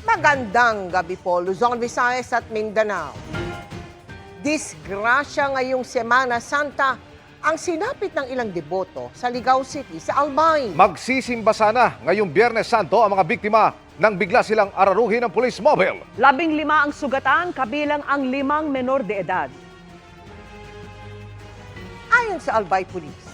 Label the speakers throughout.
Speaker 1: Magandang gabi po, Luzon, Visayas at Mindanao. Disgrasya ngayong Semana Santa ang sinapit ng ilang deboto sa Ligao City sa Albay.
Speaker 2: Magsisimba sana ngayong Biyernes Santo ang mga biktima nang bigla silang araruhin ng police mobile.
Speaker 3: 15 ang sugatan, kabilang ang 5 menor de edad.
Speaker 1: Ayon sa Albay Police,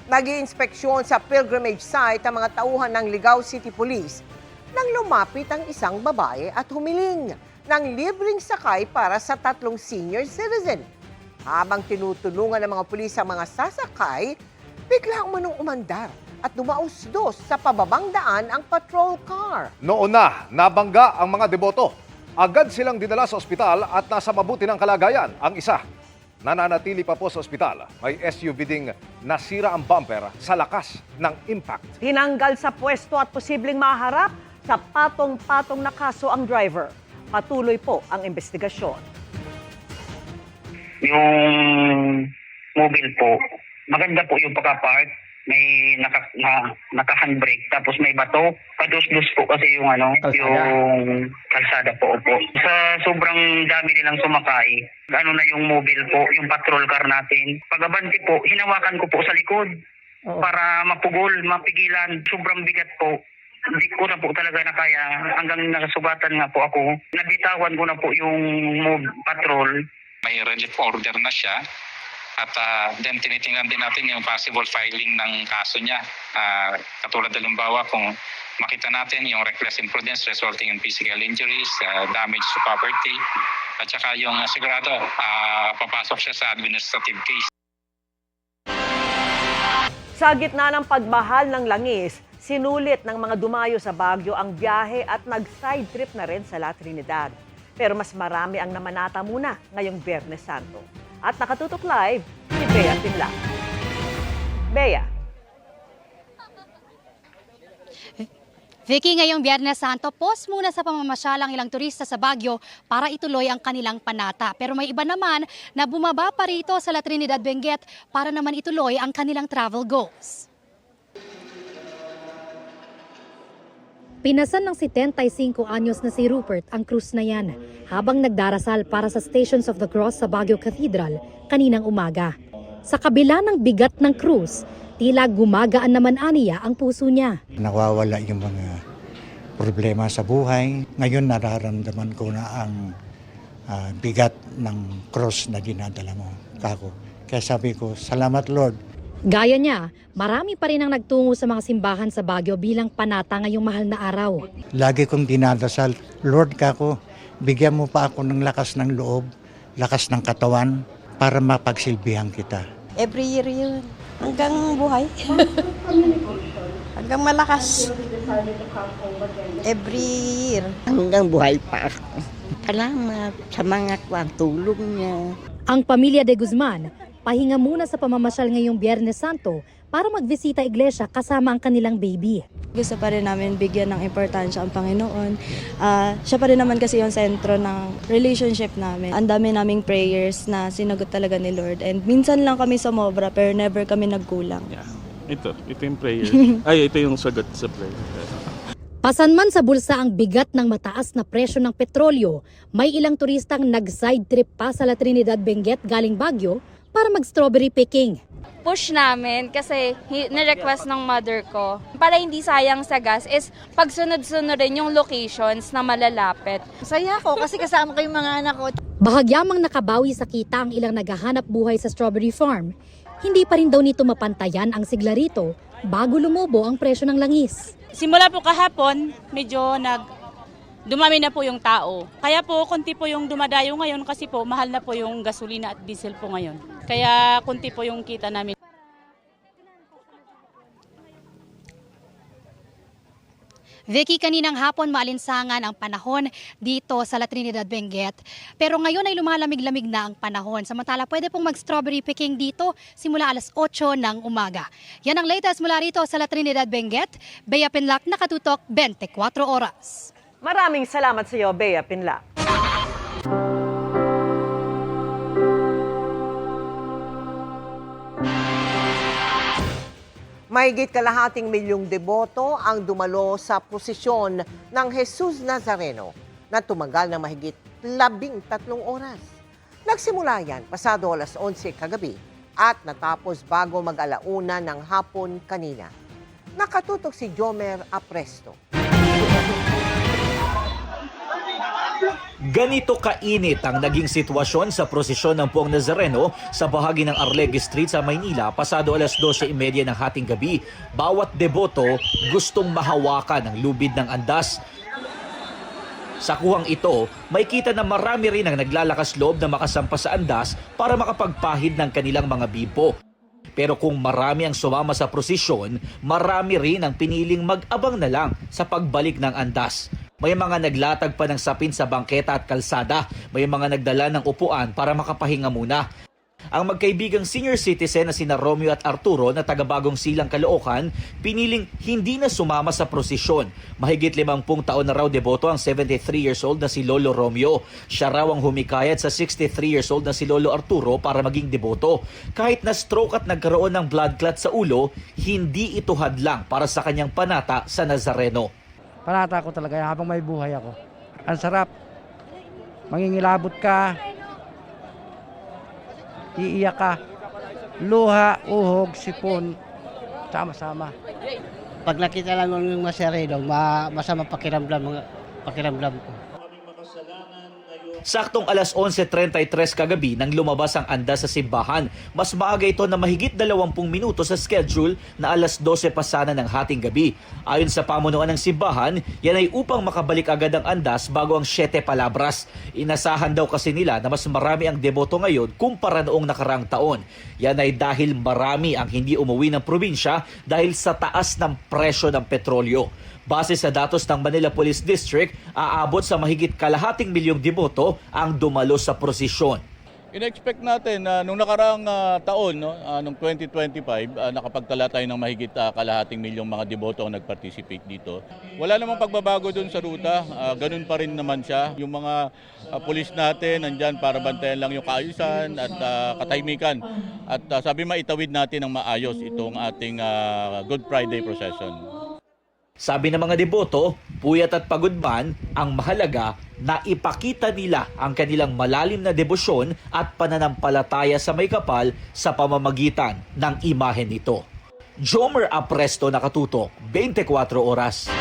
Speaker 1: nag-iinspeksyon sa pilgrimage site ang mga tauhan ng Ligao City Police nang lumapit ang isang babae at humiling ng libreng sakay para sa 3 senior citizen. Habang tinutulungan ng mga pulis ang mga sasakay, bigla umanong umandar at dumausdos sa pababang daan ang patrol car.
Speaker 2: Noon na nabangga ang mga deboto. Agad silang dinala sa ospital at nasa mabuti ng kalagayan. Ang isa, nananatili pa po sa ospital. May SUV ding nasira ang bumper sa lakas ng impact.
Speaker 3: Tinanggal sa pwesto at posibleng maharap sa patong-patong na kaso ang driver. Patuloy po ang investigasyon.
Speaker 4: Yung mobile po, maganda po yung pagka-park. May naka-handbrake, tapos may bato. Padus-dus po kasi yung yung kalsada po. Sa sobrang dami nilang sumakay, na yung mobile po, yung patrol car natin. Pag-abante po, hinawakan ko po sa likod para mapugol, mapigilan. Sobrang bigat po. Hindi ko na po talaga na kaya. Hanggang nakasugatan nga po ako. Nabitawan ko na po yung patrol.
Speaker 5: May relief order na siya. At then tinitingnan din natin yung possible filing ng kaso niya. Katulad halimbawa kung makita natin yung reckless imprudence resulting in physical injuries, damage to property, at saka yung sigurado papasok siya sa administrative case.
Speaker 3: Sa gitna ng pagmahal ng langis, sinulit ng mga dumayo sa Baguio ang biyahe at nag-side trip na rin sa La Trinidad. Pero mas marami ang namanata muna ngayong Biyernes Santo. At nakatutok live si Bea Pinla. Bea.
Speaker 6: Vicky, ngayong Biyernes Santo, pause muna sa pamamasyal ang ilang turista sa Baguio para ituloy ang kanilang panata. Pero may iba naman na bumaba pa rito sa La Trinidad, Benguet para naman ituloy ang kanilang travel goals. Pinasan ng 75 anyos na si Rupert ang krus na yan habang nagdarasal para sa Stations of the Cross sa Baguio Cathedral kaninang umaga. Sa kabila ng bigat ng krus, tila gumagaan naman aniya ang puso niya.
Speaker 7: Nawawala yung mga problema sa buhay. Ngayon nararamdaman ko na ang bigat ng cross na dinadala mo, kako. Kaya sabi ko, salamat Lord.
Speaker 6: Gaya niya, marami pa rin ang nagtungo sa mga simbahan sa Baguio bilang panata ngayong mahal na araw.
Speaker 7: Lagi kong dinadasal, Lord kako, bigyan mo pa ako ng lakas ng loob, lakas ng katawan para mapagsilbihan kita.
Speaker 8: Every year yun. Hanggang buhay. Hanggang malakas. Every year.
Speaker 9: Hanggang buhay pa ako. Salamat sa mga tulong niya.
Speaker 6: Ang pamilya de Guzman, pahinga muna sa pamamasyal ngayong Biyernes Santo para magbisita iglesia kasama ang kanilang baby.
Speaker 10: Gusto pa rin namin bigyan ng importansya ang Panginoon. Siya pa rin naman kasi yung sentro ng relationship namin. Ang dami naming prayers na sinagot talaga ni Lord. And minsan lang kami sumobra pero never kami nagkulang.
Speaker 11: Yeah. Ito yung prayer. Ito yung sagot sa prayer.
Speaker 6: Pasanman sa bulsa ang bigat ng mataas na presyo ng petrolyo, may ilang turistang nag-side trip pa sa La Trinidad, Benguet galing Baguio para mag-strawberry picking.
Speaker 12: Push namin kasi ni-request ng mother ko para hindi sayang sa gas is pagsunod-sunodin yung locations na malalapit.
Speaker 8: Saya ko kasi kasama ko yung mga anak ko.
Speaker 6: Bahagyamang nakabawi sa kita ang ilang naghahanap buhay sa strawberry farm. Hindi pa rin daw nito mapantayan ang sigla rito bago lumubo ang presyo ng langis.
Speaker 13: Simula po kahapon, medyo dumami na po yung tao. Kaya po, konti po yung dumadayo ngayon kasi po, mahal na po yung gasolina at diesel po ngayon. Kaya, konti po yung kita namin.
Speaker 6: Vicky, kaninang hapon maalinsangan ang panahon dito sa La Trinidad, Benguet. Pero ngayon ay lumalamig-lamig na ang panahon. Samantala, pwede pong mag-strawberry picking dito simula alas 8 ng umaga. Yan ang latest mula rito sa La Trinidad, Benguet. Bea Pinlac, nakatutok 24 oras.
Speaker 3: Maraming salamat sa iyo, Bea Pinlac.
Speaker 1: Mahigit kalahating milyong deboto ang dumalo sa prosesyon ng Jesus Nazareno na tumagal ng mahigit 13 oras. Nagsimula yan pasado alas 11 kagabi at natapos bago mag-alauna ng hapon kanina. Nakatutok si Jomer Apresto.
Speaker 14: Ganito kainit ang naging sitwasyon sa prosesyon ng Poong Nazareno sa bahagi ng Arlegue Street sa Maynila pasado alas 12:30 ng hating gabi. Bawat deboto gustong mahawakan ang lubid ng andas. Sa kuhang ito, may kita na marami rin ang naglalakas loob na makasampa sa andas para makapagpahid ng kanilang mga bipo. Pero kung marami ang sumama sa prosesyon, marami rin ang piniling mag-abang na lang sa pagbalik ng andas. May mga naglatag pa ng sapin sa bangketa at kalsada. May mga nagdala ng upuan para makapahinga muna. Ang magkaibigang senior citizen na sina Romeo at Arturo na taga-Bagong Silang, Caloocan, piniling hindi na sumama sa prosesyon. Mahigit 50 taon na raw deboto ang 73 years old na si Lolo Romeo. Siya raw ang humikayat sa 63 years old na si Lolo Arturo para maging deboto. Kahit na stroke at nagkaroon ng blood clot sa ulo, hindi ito hadlang para sa kanyang panata sa Nazareno.
Speaker 15: Panata ko talaga habang may buhay ako. Ang sarap. Mangingilabot ka. Iiyak ka. Luha, uhog, sipon. Sama-sama.
Speaker 16: Pag nakita lang ng Nazareno, masama pakiramdam ko.
Speaker 14: Saktong alas 11:33 kagabi nang lumabas ang andas sa simbahan. Mas maaga ito na mahigit 20 minuto sa schedule na alas 12 pa sana ng hating gabi. Ayon sa pamunuan ng simbahan, yan ay upang makabalik agad ang andas bago ang 7 palabras. Inasahan daw kasi nila na mas marami ang deboto ngayon kumpara noong nakaraang taon. Yan ay dahil marami ang hindi umuwi ng probinsya dahil sa taas ng presyo ng petrolyo. Base sa datos ng Manila Police District, aabot sa mahigit kalahating milyong deboto ang dumalo sa prosesyon.
Speaker 11: In-expect natin na nung nakaraang taon, nung 2025, nakapagtala tayo ng mahigit kalahating milyong mga deboto ang nag-participate dito. Wala namang pagbabago dun sa ruta, ganun pa rin naman siya. Yung mga pulis natin nandyan para bantayan lang yung kaayusan at katahimikan. At sabi maitawid natin ng maayos itong ating Good Friday procession.
Speaker 14: Sabi ng mga deboto, puyat at pagod man, ang mahalaga na ipakita nila ang kanilang malalim na debosyon at pananampalataya sa may kapal sa pamamagitan ng imahe nito. Jomer Apresto, nakatutok, 24 oras.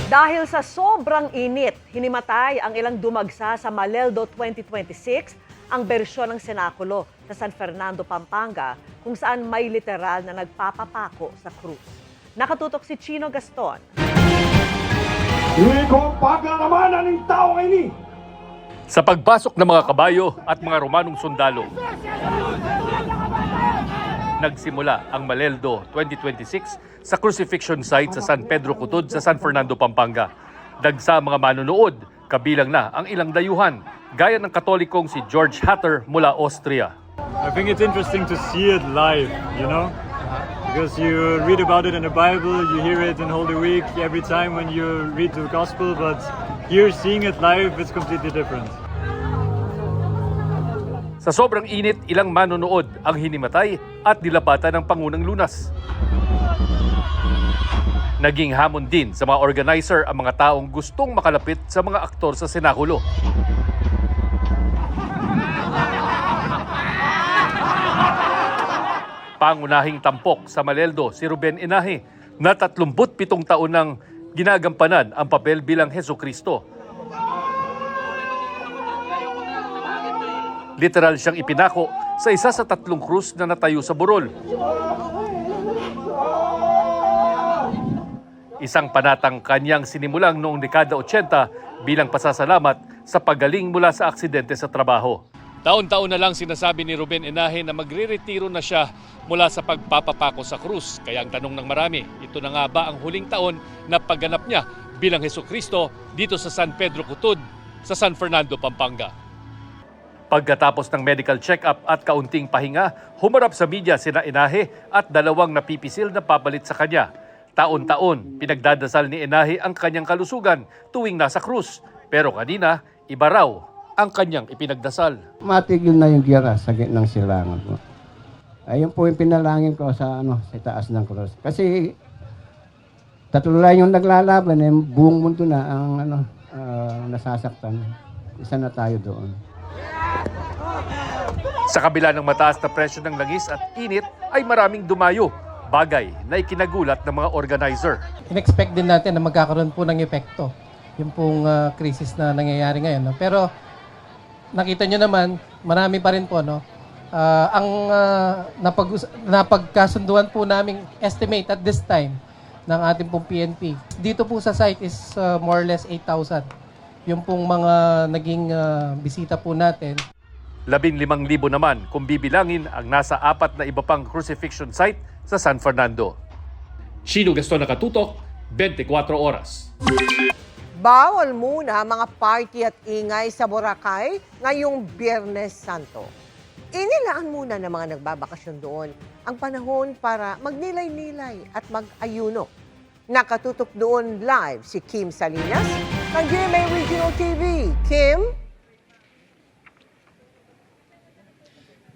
Speaker 3: Dahil sa sobrang init, hinimatay ang ilang dumagsa sa Maleldo 2026 ang bersyon ng senakulo sa San Fernando, Pampanga, kung saan may literal na nagpapapako sa krus. Nakatutok si Chino Gaston.
Speaker 17: Sa pagbasok ng mga kabayo at mga Romanong sundalo, nagsimula ang Maleldo 2026 sa crucifixion site sa San Pedro Cutod sa San Fernando, Pampanga. Dagsa mga manonood, kabilang na ang ilang dayuhan, gaya ng Katolikong si George Hatter mula Austria.
Speaker 18: I think it's interesting to see it live, you know? Because you read about it in the Bible, you hear it in Holy Week every time when you read the Gospel, but here seeing it live, it's completely different.
Speaker 17: Sa sobrang init, ilang manonood ang hinimatay at dilapatan ng Pangunang Lunas. Naging hamon din sa mga organizer ang mga taong gustong makalapit sa mga aktor sa senakulo. Pangunahing tampok sa Maleldo si Ruben Inahe na 37 taon nang ginagampanan ang papel bilang Hesukristo. Literal siyang ipinako sa isa sa 3 krus na natayo sa burol. Isang panatang kanyang sinimulang noong dekada 80 bilang pasasalamat sa paggaling mula sa aksidente sa trabaho. Taon-taon na lang sinasabi ni Ruben Inahe na magre-retiro na siya mula sa pagpapapako sa krus. Kaya ang tanong ng marami, ito na nga ba ang huling taon na pagganap niya bilang Hesukristo dito sa San Pedro Cutod sa San Fernando, Pampanga? Pagkatapos ng medical check-up at kaunting pahinga, humarap sa media sina Inahe at 2 napipisil na papalit sa kanya. Taon-taon, pinagdadasal ni Inahe ang kanyang kalusugan tuwing nasa krus. Pero kanina, iba raw ang kanyang ipinagdasal.
Speaker 19: Matigil na yung gira sa ng silangan po. Ayun po yung pinalangin ko sa sa taas ng cross. Kasi tatlo lang yung naglalaban, buong mundo na ang nasasaktan. Isa na tayo doon.
Speaker 17: Sa kabila ng mataas na presyo ng langis at init ay maraming dumayo, bagay na ikinagulat ng mga organizer.
Speaker 20: In-expect din natin na magkakaroon po ng epekto yung pong krisis na nangyayari ngayon. No? Pero nakita nyo naman, marami pa rin po. No? Ang napagkasunduan po naming estimate at this time ng ating pong PNP, dito po sa site is more or less 8,000. Yung pong mga naging bisita po natin.
Speaker 17: 15,000 naman kung bibilangin ang nasa 4 na iba pang crucifixion site sa San Fernando. Shino Gaston Nakatutok, 24 Oras.
Speaker 1: Bawal muna mga party at ingay sa Boracay ngayong Biyernes Santo. Inilaan muna ng mga nagbabakasyon doon ang panahon para magnilay-nilay at mag-ayuno. Nakatutok doon live si Kim Salinas ng GMA Regional TV. Kim?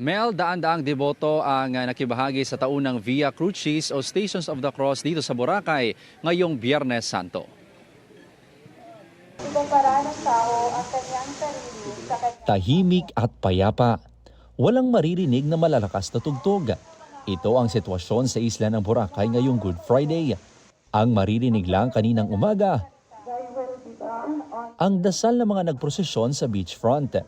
Speaker 21: Mel, daan-daang deboto ang nakibahagi sa taunang Via Crucis o Stations of the Cross dito sa Boracay ngayong Biyernes Santo.
Speaker 22: Tahimik at payapa. Walang maririnig na malalakas na tugtog. Ito ang sitwasyon sa isla ng Boracay ngayong Good Friday. Ang maririnig lang kaninang umaga, ang dasal ng mga nagprosesyon sa beachfront.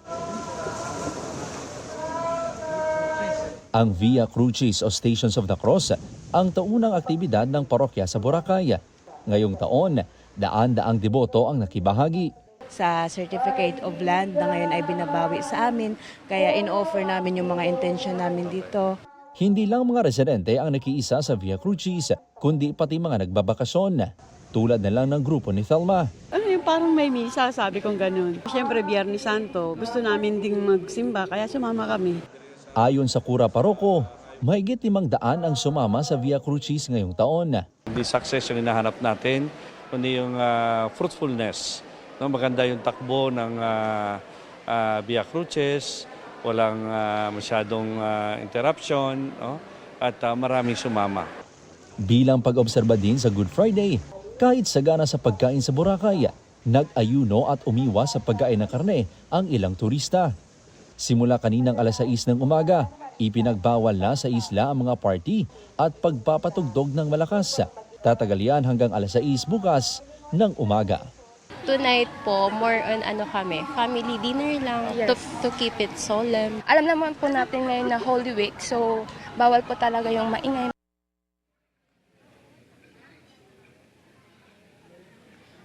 Speaker 22: Ang Via Crucis o Stations of the Cross ang taunang aktibidad ng parokya sa Boracay. Ngayong taon, daan-daang deboto ang nakibahagi.
Speaker 23: Sa Certificate of Land na ngayon ay binabawi sa amin, kaya in-offer namin yung mga intention namin dito.
Speaker 22: Hindi lang mga residente ang nakiisa sa Via Crucis, kundi pati mga nagbabakasyon. Tulad na lang ng grupo ni Thelma.
Speaker 24: Parang may misa, sabi kong ganun. Siyempre, Biyernes Santo, gusto namin ding magsimba, kaya sumama kami.
Speaker 22: Ayon sa Kura Paroko, mahigit 500 ang sumama sa Via Crucis ngayong taon.
Speaker 25: Hindi success yung hinahanap natin, kundi yung fruitfulness. No, maganda yung takbo ng Via Crucis, walang masyadong interruption, no? At maraming sumama.
Speaker 22: Bilang pag-obserba din sa Good Friday, kahit sagana sa pagkain sa Boracay, nag-ayuno at umiwas sa pagkain ng karne ang ilang turista. Simula kaninang alas 6 ng umaga, ipinagbawal na sa isla ang mga party at pagpapatugtog ng malakas. Tatagal yan hanggang alas 6 bukas ng umaga.
Speaker 26: Tonight po, more on kami, family dinner lang, to keep it solemn. Alam naman po natin ngayon na Holy Week, so bawal po talaga yung maingay.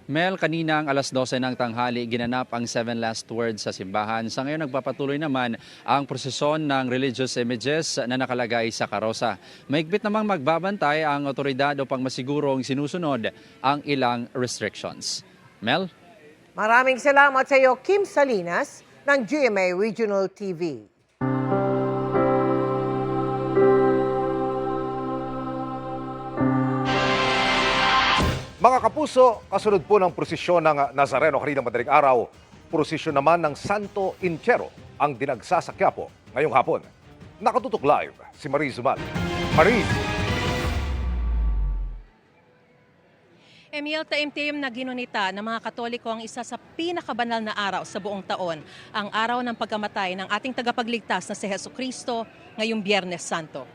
Speaker 21: Mel, kaninang alas 12 ng tanghali, ginanap ang 7 last words sa simbahan. Sa ngayon, nagpapatuloy naman ang prosesyon ng religious images na nakalagay sa karosa. Mahigpit namang magbabantay ang otoridad upang masigurong sinusunod ang ilang restrictions. Mel?
Speaker 1: Maraming salamat sa iyo, Kim Salinas ng GMA Regional TV.
Speaker 2: Mga kapuso, kasunod po ng prosesyon ng Nazareno kaninang madaling araw, prosesyon naman ng Santo Inchero ang dinagsa sa Quiapo ngayong hapon. Nakatutok live si Marie Zumal. Marie!
Speaker 27: Emil, taimtim na ginunita ng mga Katoliko ang isa sa pinakabanal na araw sa buong taon, ang araw ng pagkamatay ng ating tagapagligtas na si Jesucristo ngayong Biyernes Santo.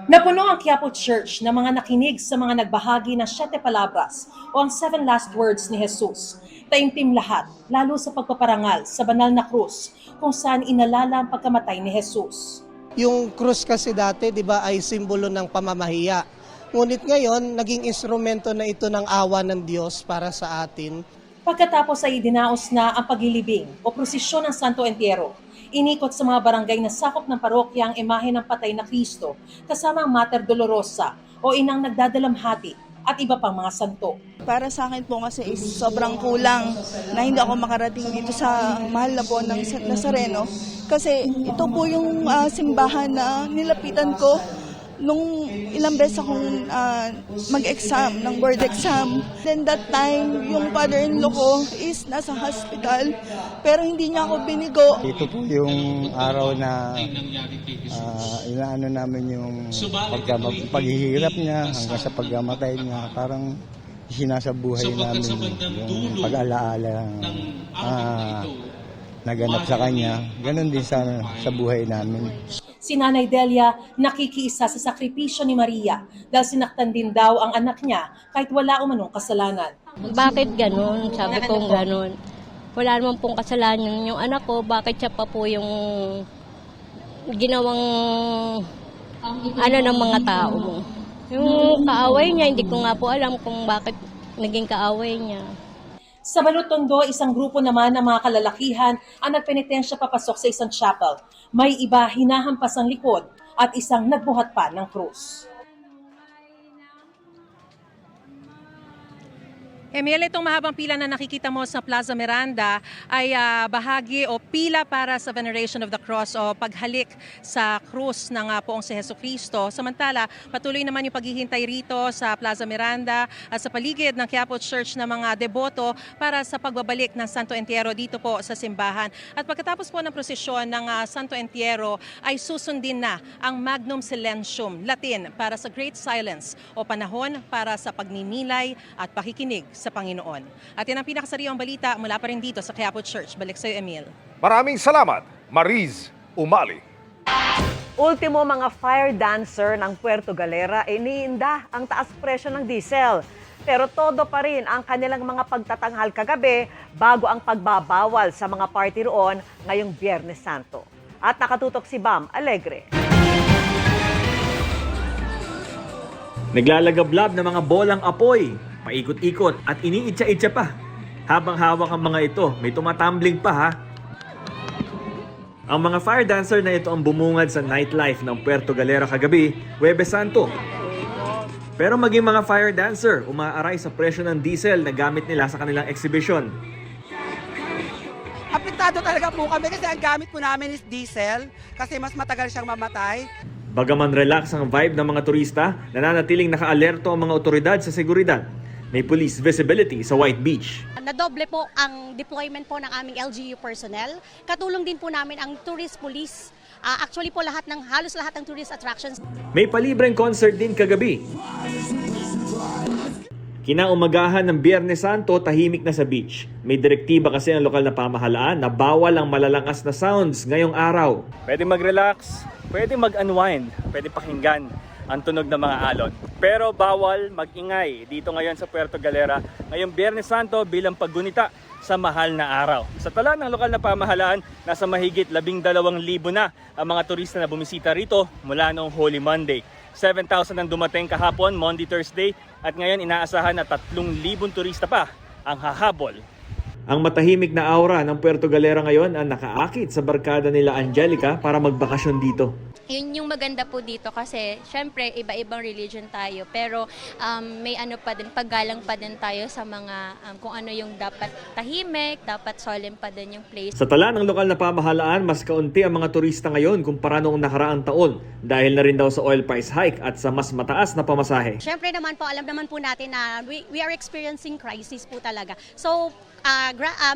Speaker 28: Napuno ang Quiapo Church ng mga nakinig sa mga nagbahagi ng 7 palabras o ang 7 last words ni Jesus. Taimtim lahat, lalo sa pagpaparangal sa banal na krus kung saan inalala ang pagkamatay ni Jesus.
Speaker 29: Yung krus kasi dati, di ba, ay simbolo ng pamamahiya. Ngunit ngayon, naging instrumento na ito ng awa ng Diyos para sa atin.
Speaker 28: Pagkatapos ay dinaos na ang paglilibing o prosesyon ng Santo Entierro. Inikot sa mga barangay na sakop ng parokya ang imahe ng patay na Kristo kasama ang Mater Dolorosa o inang nagdadalamhati at iba pang mga santo.
Speaker 30: Para sa akin po kasi is sobrang kulang na hindi ako makarating dito sa mahal na po ng Nazareno kasi ito po yung simbahan na nilapitan ko nung ilang beses akong mag-exam, ng board exam. Then that time, yung father-in-law ko is nasa hospital, pero hindi niya ako binigo.
Speaker 19: Ito po yung araw na inaano namin yung paghihirap niya hanggang sa pagkamatay niya. Parang sinasabuhay namin yung pag-alaala naganap sa kanya. Ganon din sa buhay namin.
Speaker 28: Si Nanay Delia nakikiisa sa sakripisyo ni Maria dahil sinaktan din daw ang anak niya kahit wala umanong kasalanan.
Speaker 4: Bakit ganun? Sabi ko ganun. Wala naman pong kasalanan yung anak ko. Bakit siya pa po yung ginawang ng mga tao? Yung kaaway niya, hindi ko nga po alam kung bakit naging kaaway niya.
Speaker 28: Sa Balutondo, isang grupo naman ng mga kalalakihan ang nagpenitensya papasok sa isang chapel. May iba hinahampas ang likod at isang nagbuhat pa ng krus.
Speaker 27: Emil, itong mahabang pila na nakikita mo sa Plaza Miranda ay bahagi o pila para sa Veneration of the Cross o paghalik sa krus ng poong si Jesucristo. Samantala, patuloy naman yung paghihintay rito sa Plaza Miranda at sa paligid ng Quiapo Church ng mga deboto para sa pagbabalik ng Santo Entierro dito po sa simbahan. At pagkatapos po ng prosesyon ng Santo Entierro ay susundin na ang Magnum Silentium, Latin para sa Great Silence o panahon para sa pagninilay at pakikinig sa Panginoon. At yan ang pinakasariwang balita mula pa rin dito sa Quiapo Church. Balik sa iyo, Emil.
Speaker 2: Maraming salamat, Mariz Umali.
Speaker 3: Ultimo, mga fire dancer ng Puerto Galera, iniinda ang taas presyo ng diesel. Pero todo pa rin ang kanilang mga pagtatanghal kagabi bago ang pagbabawal sa mga party roon ngayong Biyernes Santo. At nakatutok si Bam Alegre.
Speaker 5: Naglalagablab ng mga bolang apoy, paikot-ikot at iniitsa-itsa pa. Habang hawak ang mga ito, may tumatumbling pa ha. Ang mga fire dancer na ito ang bumungad sa nightlife ng Puerto Galera kagabi, Huwebes Santo. Pero maging mga fire dancer, umaaray sa presyo ng diesel na gamit nila sa kanilang exhibition.
Speaker 6: Apektado talaga po kami kasi ang gamit po namin is diesel kasi mas matagal siyang mamatay.
Speaker 5: Bagaman relax ang vibe ng mga turista, nananatiling nakaalerto ang mga otoridad sa seguridad. May police visibility sa White Beach.
Speaker 7: Nadoble po ang deployment po ng aming LGU personnel. Katulong din po namin ang tourist police. Actually po halos lahat ng tourist attractions.
Speaker 5: May palibreng concert din kagabi. Kinaumagahan ng Biyernes Santo, tahimik na sa beach. May direktiba kasi ang lokal na pamahalaan na bawal ang malalakas na sounds ngayong araw.
Speaker 8: Pwede mag-relax, pwede mag-unwind, pwede pakinggan ang tunog ng mga alon. Pero bawal mag-ingay dito ngayon sa Puerto Galera ngayong Biyernes Santo bilang paggunita sa mahal na araw. Sa tala ng lokal na pamahalaan, nasa mahigit 12,000 na ang mga turista na bumisita rito mula noong Holy Monday. 7,000 ang dumating kahapon, Monday, Thursday, at ngayon inaasahan na 3,000 turista pa ang hahabol.
Speaker 5: Ang matahimik na aura ng Puerto Galera ngayon ang nakaakit sa barkada nila Angelica para magbakasyon dito.
Speaker 9: Yun yung maganda po dito kasi syempre iba-ibang religion tayo pero may pa din, paggalang pa din tayo sa mga kung ano yung dapat tahimik, dapat solemn pa din yung place.
Speaker 5: Sa tala ng lokal na pamahalaan, mas kaunti ang mga turista ngayon kumpara noong nakaraang taon dahil na rin daw sa oil price hike at sa mas mataas na pamasahe.
Speaker 7: Syempre naman po, alam naman po natin na we are experiencing crisis po talaga. So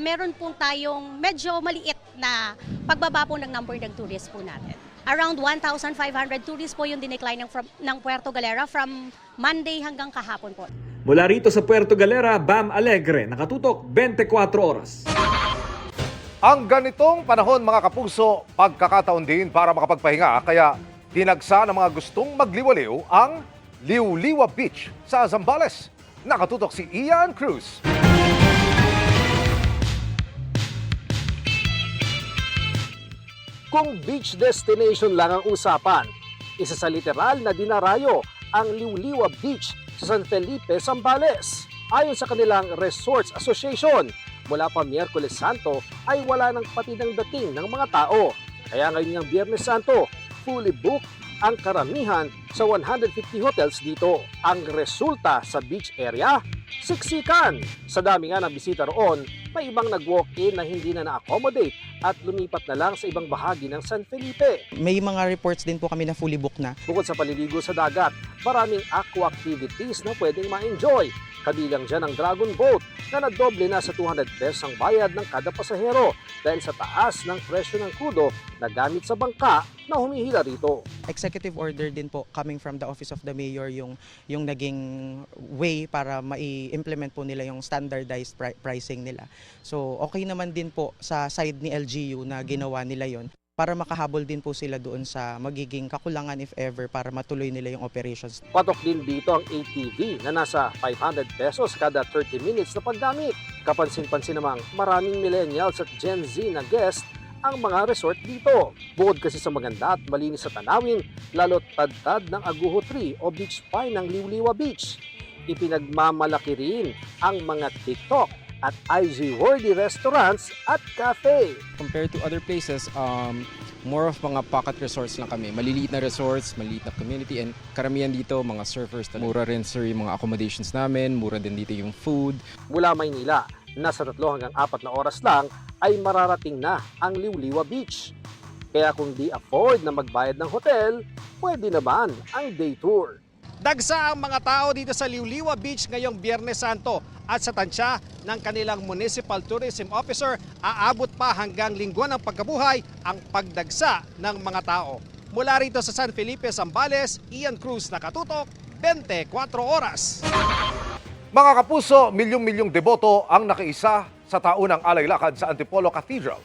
Speaker 7: meron po tayong medyo maliit na pagbaba po ng number ng tourists po natin. Around 1,500 tourists po yung dinecline ng Puerto Galera from Monday hanggang kahapon po.
Speaker 5: Mula rito sa Puerto Galera, Bam Alegre, nakatutok 24 oras.
Speaker 2: Ang ganitong panahon mga kapuso, pagkakataon din para makapagpahinga kaya tinagsa ng mga gustong magliwaliw ang Liuliwa Beach sa Zambales. Nakatutok si Ian Cruz.
Speaker 10: Kung beach destination lang ang usapan, isa sa literal na dinarayo ang Liuliwa Beach sa San Felipe, Zambales. Ayon sa kanilang Resorts Association, mula pa Miyerkules Santo ay wala nang pati ng dating ng mga tao. Kaya ngayon ng Biyernes Santo, fully booked ang karamihan sa 150 hotels dito. Ang resulta sa beach area, siksikan. Sa dami nga ng bisita roon, may ibang nag-walk-in na hindi na na-accommodate at lumipat na lang sa ibang bahagi ng San Felipe.
Speaker 11: May mga reports din po kami na fully booked na.
Speaker 10: Bukod sa paliligo sa dagat, maraming aqua activities na pwedeng ma-enjoy. Kabilang dyan ang Dragon Boat na nadoble na sa 200 pesos ang bayad ng kada pasahero dahil sa taas ng presyo ng krudo na gamit sa bangka na humihila rito.
Speaker 11: Executive order din po coming from the Office of the Mayor yung naging way para mai-implement po nila yung standardized pricing nila. So okay naman din po sa side ni LGU na ginawa nila yon para makahabol din po sila doon sa magiging kakulangan if ever para matuloy nila yung operations.
Speaker 10: Patok din dito ang ATV na nasa 500 pesos kada 30 minutes na paggamit. Kapansin-pansin namang maraming millennials at Gen Z na guest ang mga resort dito. Bukod kasi sa maganda at malinis sa tanawin, lalo't tad-tad ng Aguho Tree o Beach Pine ng Liwliwa Beach. Ipinagmamalaki rin ang mga TikTok at IG-worthy restaurants at cafe.
Speaker 12: Compared to other places, more of mga pocket resorts lang kami. Maliliit na resorts, maliliit na community, and karamihan dito mga surfers talaga. Mura rin sir yung mga accommodations namin, mura din dito yung food.
Speaker 10: Mula Maynila, nasa 3 hanggang 4 na oras lang ay mararating na ang Liwliwa Beach. Kaya kung di afford na magbayad ng hotel, pwede naman ang day tour.
Speaker 13: Dagsa ang mga tao dito sa Liwliwa Beach ngayong Biyernes Santo at sa tansya ng kanilang Municipal Tourism Officer, aabot pa hanggang Linggo ng Pagkabuhay ang pagdagsa ng mga tao. Mula rito sa San Felipe, Zambales, Ian Cruz, nakatutok, 24 oras.
Speaker 2: Mga kapuso, milyong-milyong deboto ang nakiisa sa taunang alay lakad sa Antipolo Cathedral.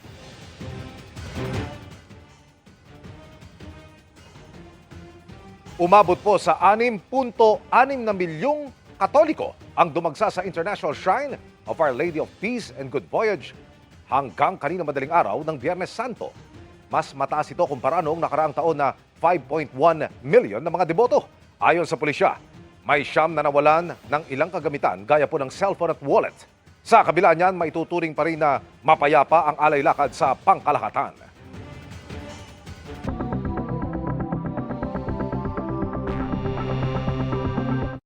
Speaker 2: Umabot po sa 6.6 na milyong Katoliko ang dumagsa sa International Shrine of Our Lady of Peace and Good Voyage hanggang kanina madaling araw ng Biyernes Santo. Mas mataas ito kumpara noong nakaraang taon na 5.1 million na mga deboto. Ayon sa pulisya, may 9 na nawalan ng ilang kagamitan gaya po ng cellphone at wallet. Sa kabila niyan, maituturing pa rin na mapayapa ang alay lakad sa pangkalahatan.